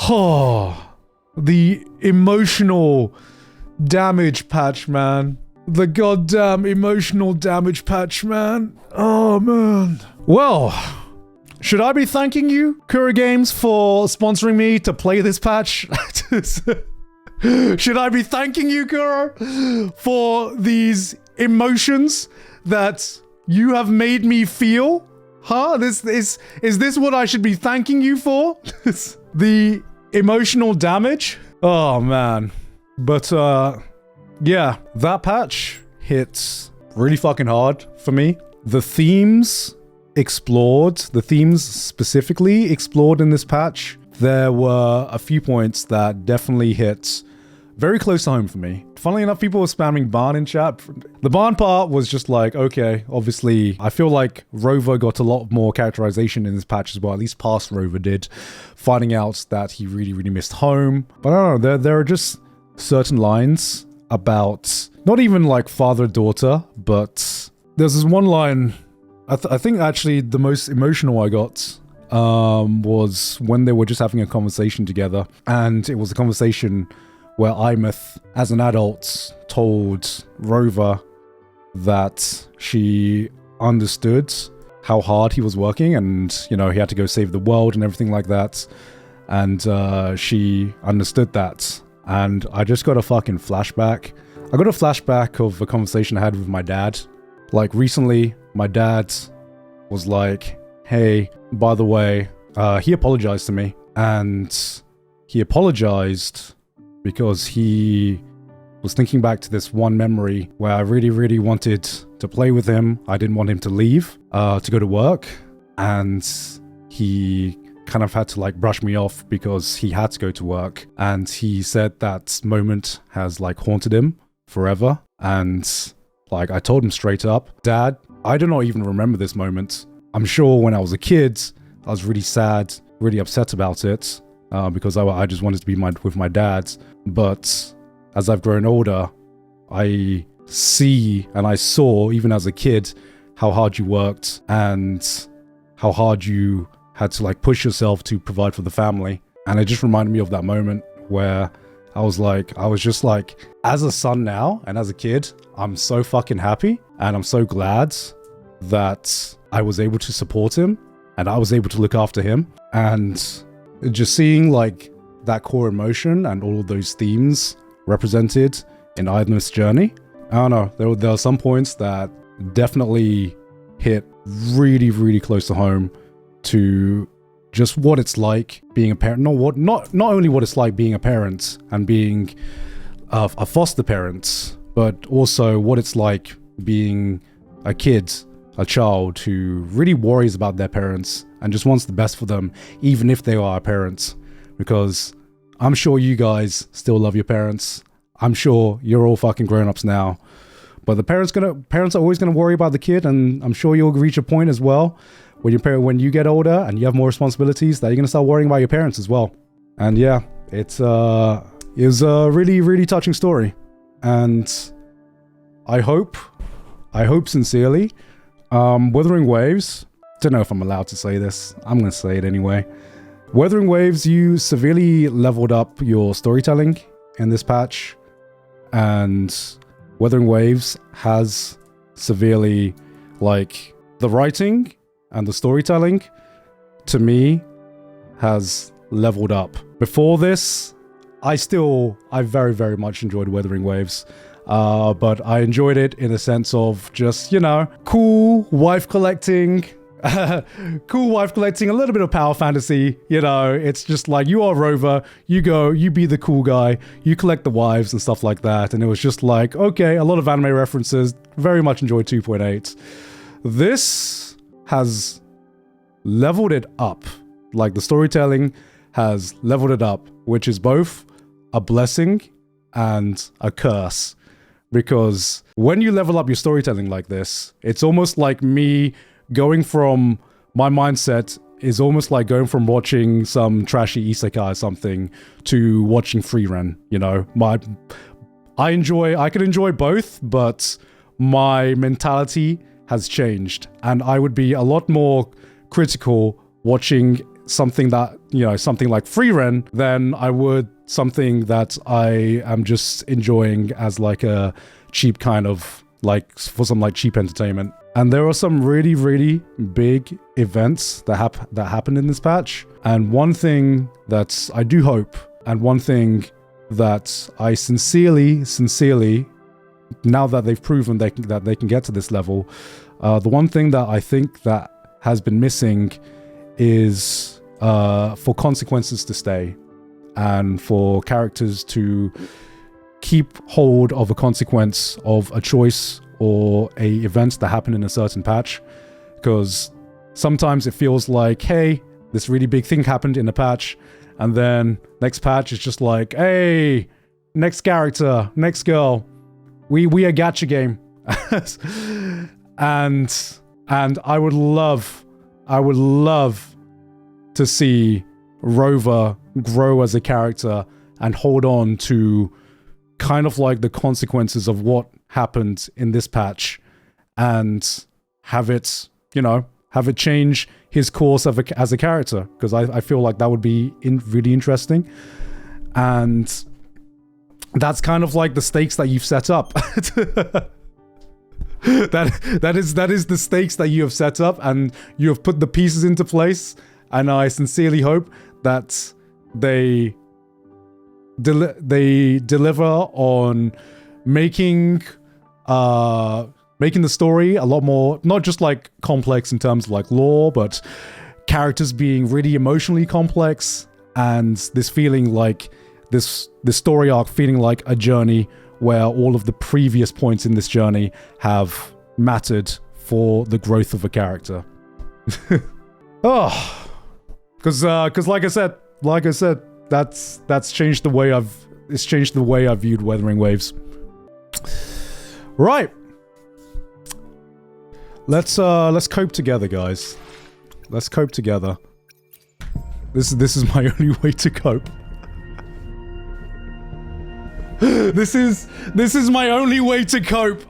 Oh, the emotional damage patch, man. The goddamn emotional damage patch, man. Oh, man. Well, should I be thanking you, Kura Games, for sponsoring me to play this patch? Should I be thanking you, Kura, for these emotions that you have made me feel? Huh? Is this what I should be thanking you for? The emotional damage? Oh, man. But, yeah, that patch hits really fucking hard for me. The themes specifically explored in this patch, there were a few points that definitely hit very close to home for me. Funnily enough, people were spamming Barn in chat. The Barn part was just like, okay, obviously, I feel like Rover got a lot more characterization in this patch as well, at least past Rover did, finding out that he really, really missed home. But I don't know, there are just certain lines about, not even like father-daughter, but there's this one line, I think actually the most emotional I got was when they were just having a conversation together, and it was a conversation where Imeth, as an adult, told Rover that she understood how hard he was working and, you know, he had to go save the world and everything like that. And she understood that. And I just got a fucking flashback. I got a flashback of a conversation I had with my dad. Like, recently, my dad was like, hey, by the way, he apologized to me. And he apologized because he was thinking back to this one memory where I really, really wanted to play with him. I didn't want him to leave to go to work. And he kind of had to like brush me off because he had to go to work. And he said that moment has like haunted him forever. And like I told him straight up, Dad, I do not even remember this moment. I'm sure when I was a kid, I was really sad, really upset about it. Because I just wanted to be with my dad. But as I've grown older, I see and I saw, even as a kid, how hard you worked and how hard you had to like push yourself to provide for the family. And it just reminded me of that moment where I was just like, as a son now and as a kid, I'm so fucking happy and I'm so glad that I was able to support him and I was able to look after him. And just seeing like that core emotion and all of those themes represented in Idleness Journey. I don't know, there are some points that definitely hit really, really close to home to just what it's like being a parent. Not only what it's like being a parent and being a foster parent, but also what it's like being a kid, a child who really worries about their parents and just wants the best for them, even if they are parents. Because I'm sure you guys still love your parents. I'm sure you're all fucking grown-ups now. But the parents are always gonna worry about the kid, and I'm sure you'll reach a point as well when you get older and you have more responsibilities that you're gonna start worrying about your parents as well. And yeah, it was a really, really touching story. And I hope sincerely, Wuthering Waves, don't know if I'm allowed to say this, I'm gonna say it anyway. Wuthering Waves, you severely leveled up your storytelling in this patch, and Wuthering Waves has severely, like, the writing and the storytelling, to me, has leveled up. Before this, I very, very much enjoyed Wuthering Waves. But I enjoyed it in the sense of just, you know, cool wife collecting, a little bit of power fantasy, you know, it's just like, you are Rover, you be the cool guy, you collect the wives and stuff like that. And it was just like, okay, a lot of anime references, very much enjoyed 2.8. This has leveled it up. Like, the storytelling has leveled it up, which is both a blessing and a curse. Because when you level up your storytelling like this, it's almost like me going from, my mindset is almost like going from watching some trashy isekai or something to watching Freerun, you know? I can enjoy both, but my mentality has changed, and I would be a lot more critical watching something that, something like Free Ren than I would something that I am just enjoying as like a cheap kind of, like, for some like cheap entertainment. And there are some really, really big events that happened in this patch. And one thing that I do hope, and one thing that I sincerely, now that they've proven that they can get to this level, the one thing that I think that has been missing is for consequences to stay, and for characters to keep hold of a consequence of a choice or a event that happened in a certain patch. Because sometimes it feels like, hey, this really big thing happened in a patch, and then next patch is just like, hey, next character, next girl, we a gacha game. and I would love to see Rover grow as a character and hold on to kind of like the consequences of what happened in this patch, and have it change his course as a character, because I feel like that would be really interesting. And that's kind of like the stakes that you've set up. that is the stakes that you have set up, and you have put the pieces into place. And I sincerely hope that they deliver on making the story a lot more, not just like complex in terms of like lore, but characters being really emotionally complex, and this feeling like this story arc feeling like a journey where all of the previous points in this journey have mattered for the growth of a character. Oh, because like I said, that's changed the way I've viewed Wuthering Waves. Right. Let's cope together, guys. Let's cope together. This is my only way to cope. This is my only way to cope.